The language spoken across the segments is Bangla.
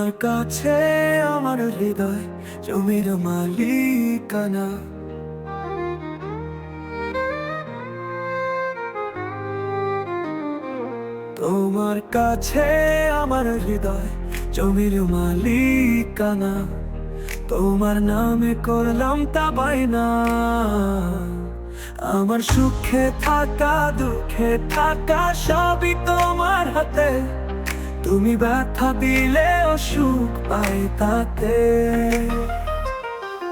তোমার কাছে আমার হৃদয় জমির মালিকানা। তোমার কাছে আমার হৃদয় জমির মালিকানা। তোমার নামে করলাম তা বায়না। আমার সুখে থাকা দুঃখে থাকা সবই তোমার হাতে। তুমি ব্যথা দিলেও সুখ পাই তাতে।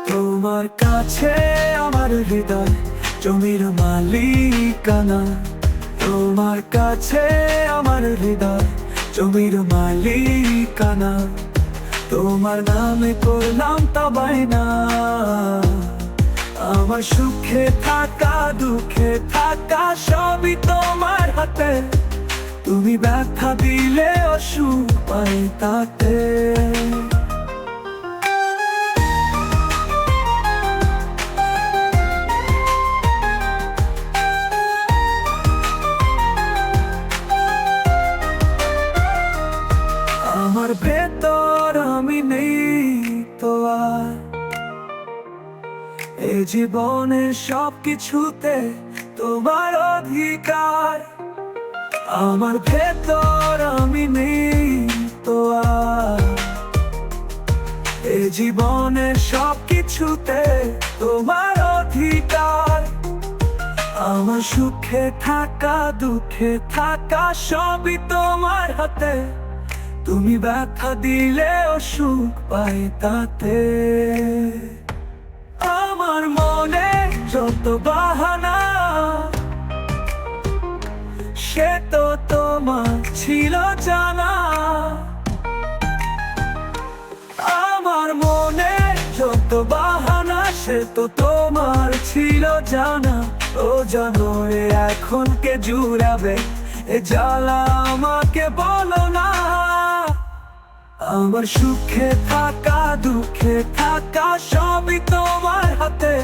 তোমার কাছে আমার হৃদয় জমির মালিকানা। তোমার কাছে আমার হৃদয় জমির মালিকানা। তোমার নামে করলাম তা বায়না। আমার সুখে থাকা দুঃখে থাকা সবই তোমার হাতে। তুমি ব্যথা দিলেও সুখ পাই তাতে। আমার ভেতর আমি নেই তো আর, এই জীবনের সব কিছুতে তোমার অধিকার। আমার ভেতর আমি নেই তো আর, এই জীবনের সব কিছুতে তোমার অধিকার। আমার সুখে থাকা দুঃখে থাকা সবই তোমার হাতে। তুমি ব্যথা দিলেও সুখ পাই তাতে। আমার মনে যত বাহানা সে তো তোমার ছিল জানা। আমার মনে যত বাহানা সে তো তোমার ছিল জানা। ও জানো এখন কে জুড়াবে এ জ্বালা আমাকে বলো না। আমার সুখে থাকা দুঃখে থাকা সবই তোমার হাতে।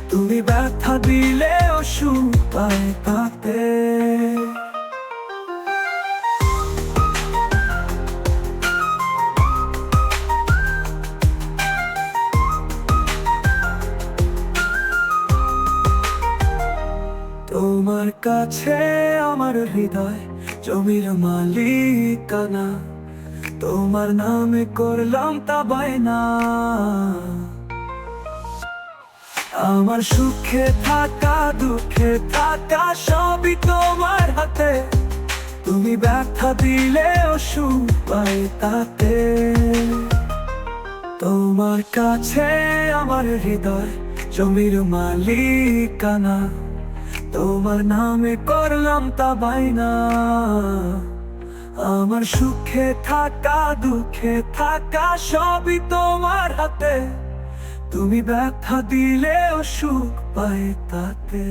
তুমি ব্যথা দিলেও সুখ পাই তাতে। তোমার কাছে আমার হৃদয় জমির মালিকানা। তোমার নামে করলাম তা বায়না। আমার সুখে থাকা দুঃখে থাকা সবই তোমার হাতে। তুমি ব্যথা দিলেও সুখ পাই তাতে। তোমার কাছে আমার হৃদয় জমির মালিকানা। তোমার নামে করলাম তা বায়না। আমার সুখে থাকা দুঃখে থাকা সবই তোমার হাতে। তুমি ব্যথা দিলেও সুখ পাই তাতে।